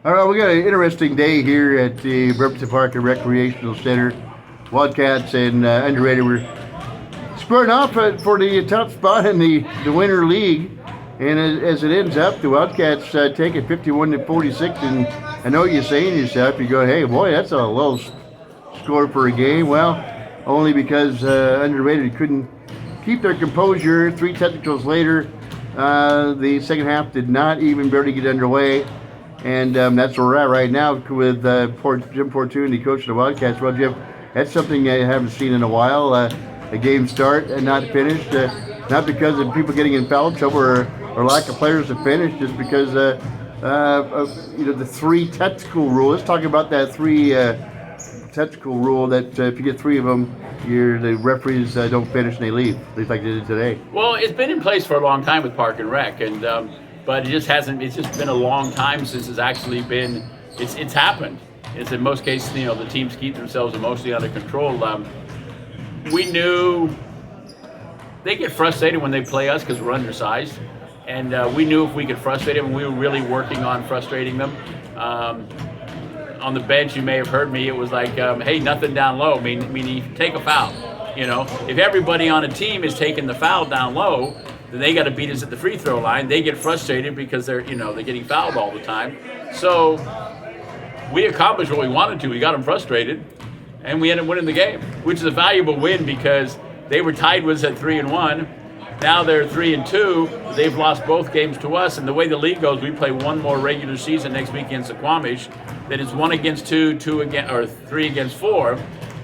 All right, we got an interesting day here at the Bremerton Park and Recreational Center. Wildcats and Under8ted were squaring off for the top spot in the Winter League. And as it ends up, the Wildcats take it 51-46. And I know what you're saying to yourself. You go, hey, boy, that's a low score for a game. Well, only because Under8ted couldn't keep their composure. 3 technicals later, the second half did not even barely get underway. And that's where we're at right now with Jim Portune, the coach of the Wildcats. Well, Jim, that's something I haven't seen in a while. A game start and not finished, not because of people getting in foul trouble or lack of players to finish, just because of the 3 technical rule. Let's talk about that 3 technical rule that if you get 3 of them, the referees don't finish and they leave, at least like they did today. Well, it's been in place for a long time with Park and Rec, and but it just hasn't. It's just been a long time since it's actually been. It's happened. It's in most cases, the teams keep themselves emotionally under control. We knew they get frustrated when they play us because we're undersized, and we knew if we could frustrate them, and we were really working on frustrating them. On the bench, you may have heard me. It was like, hey, nothing down low. Meaning, take a foul. If everybody on a team is taking the foul down low, then they got to beat us at the free throw line. They get frustrated because they're getting fouled all the time. So we accomplished what we wanted to. We got them frustrated, and we ended up winning the game, which is a valuable win because they were tied with us at 3-1. Now they're 3-2. They've lost both games to us, and the way the league goes, we play one more regular season next week against Squamish. Then it's 1 against 2, 2 against, or 3 against 4.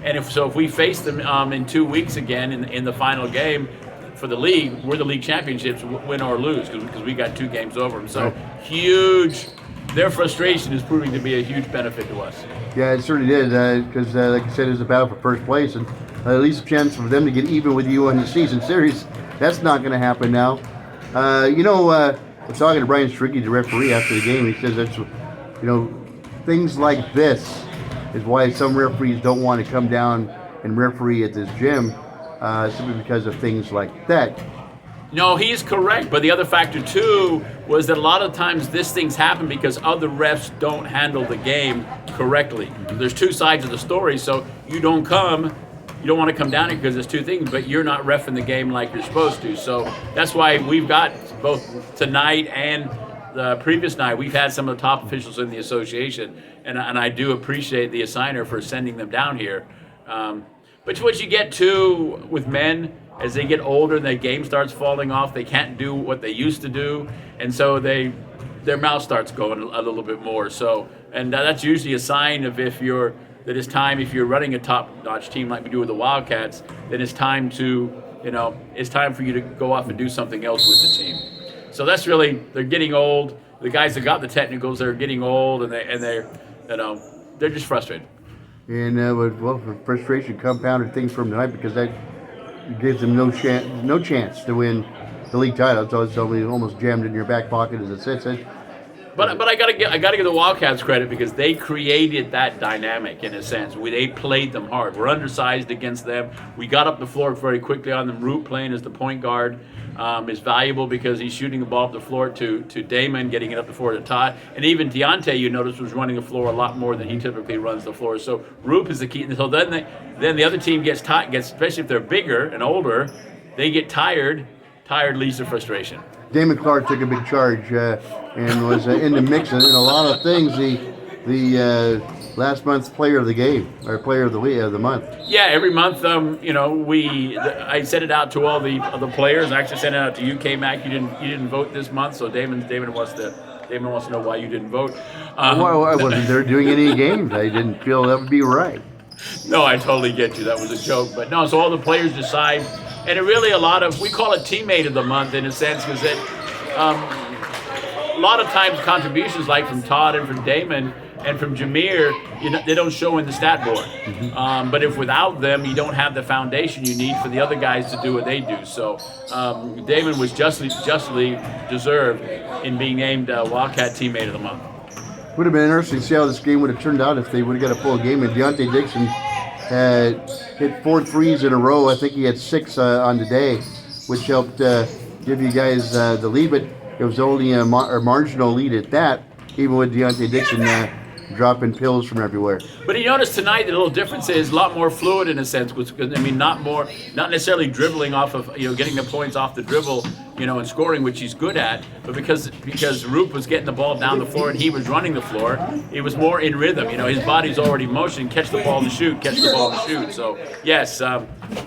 And if we face them in 2 weeks again in the final game for the league, we're the league championships, win or lose, because we got 2 games over them. So huge. Their frustration is proving to be a huge benefit to us. Yeah, it certainly did, because like I said, it's a battle for first place, and at least a chance for them to get even with you in the season series. That's not going to happen now. I was talking to Brian Stricke, the referee, after the game. He says that's, things like this is why some referees don't want to come down and referee at this gym, simply because of things like that. No, he's correct, but the other factor too was that a lot of times these things happen because other refs don't handle the game correctly. There's 2 sides of the story, so you don't want to come down here because there's 2 things, but you're not reffing the game like you're supposed to. So that's why we've got both tonight and the previous night, we've had some of the top officials in the association, and I do appreciate the assigner for sending them down here. But what you get too with men, as they get older and their game starts falling off, they can't do what they used to do, and so their mouth starts going a little bit more. So, and that's usually a sign of if you're running a top-notch team like we do with the Wildcats, then it's time for you to go off and do something else with the team. So that's really, they're getting old. The guys that got the technicals, they're getting old, and they're just frustrated. And for frustration compounded things from tonight, because that gives them no chance to win the league title. So it's only almost jammed in your back pocket as it sits. But I gotta give the Wildcats credit because they created that dynamic in a sense. They played them hard. We're undersized against them. We got up the floor very quickly on them. Root playing as the point guard is valuable because he's shooting the ball up the floor to Damon, getting it up the floor to Todd. And even Deontay, you notice, was running the floor a lot more than he typically runs the floor. So Roop is the key. So then the other team gets tired, especially if they're bigger and older, they get tired. Tired leads to frustration. Damon Clark took a big charge and was in the mix in a lot of things. The last month's player of the game, or player of the month. Yeah, every month, I sent it out to all the players. I actually sent it out to you, K-Mac. You didn't vote this month, so Damon wants to know why you didn't vote. Well, I wasn't there doing any games. I didn't feel that would be right. No, I totally get you. That was a joke, but no. So all the players decide. And it really we call it teammate of the month in a sense, because a lot of times contributions like from Todd and from Damon and from Jameer, they don't show in the stat board. Mm-hmm. But if without them, you don't have the foundation you need for the other guys to do what they do. So Damon was justly deserved in being named Wildcat teammate of the month. Would have been interesting to see how this game would have turned out if they would have got a full game. And Deontay Dixon had hit 4 threes in a row. I think he had 6 on the day, which helped give you guys the lead, but it was only a marginal lead at that. even with Deontay Dixon dropping pills from everywhere. But you notice tonight the little difference is a lot more fluid in a sense. I mean, not necessarily dribbling off of getting the points off the dribble, and scoring, which he's good at. But because Roop was getting the ball down the floor and he was running the floor, it was more in rhythm. His body's already in motion. Catch the ball to shoot. Catch the ball to shoot. So yes,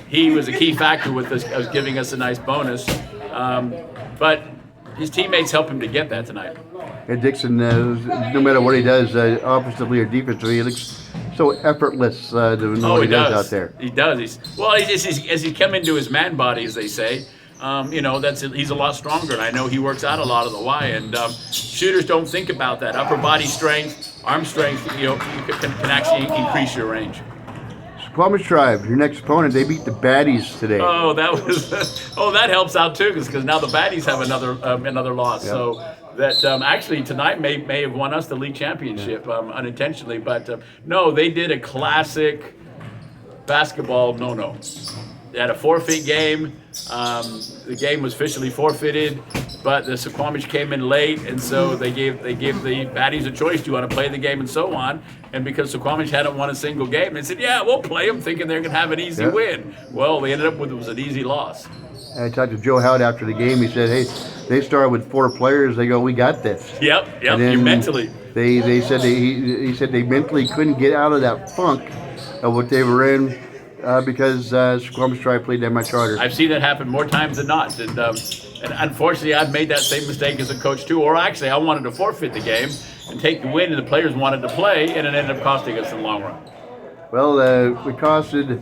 he was a key factor with this, giving us a nice bonus. But his teammates help him to get that tonight. And Dixon, no matter what he does, offensively or defensively, he looks so effortless doing what he does out there. He does. As he come into his man body, as they say, he's a lot stronger. And I know he works out a lot of the Y. And shooters don't think about that. Upper body strength, arm strength, can actually increase your range. Squamish Tribe, your next opponent, they beat the Baddies today. Oh, that helps out too, because now the Baddies have another loss. Yep. So that actually tonight may have won us the league championship unintentionally, but no, they did a classic basketball no. They had a forfeit game. The game was officially forfeited, but the Suquamish came in late, and so they gave the Baddies a choice: do you want to play the game, and so on. And because Suquamish hadn't won a single game, they said, "Yeah, we'll play them," thinking they're going to have an easy win. Well, they ended up with an easy loss. I talked to Joe Howard after the game. He said, "Hey, they started with 4 players. They go, we got this." Yep. You mentally. They said he said they mentally couldn't get out of that funk of what they were in. Because Squamish Tribe played that much harder. I've seen that happen more times than not, and unfortunately, I've made that same mistake as a coach too. Or actually, I wanted to forfeit the game and take the win, and the players wanted to play, and it ended up costing us in the long run. Well, we costed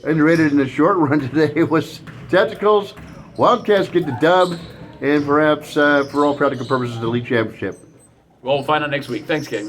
Under8ted in the short run today. It was Tacticals. Wildcats get the dub, and perhaps for all practical purposes, the league championship. Well, we'll find out next week. Thanks, Kate.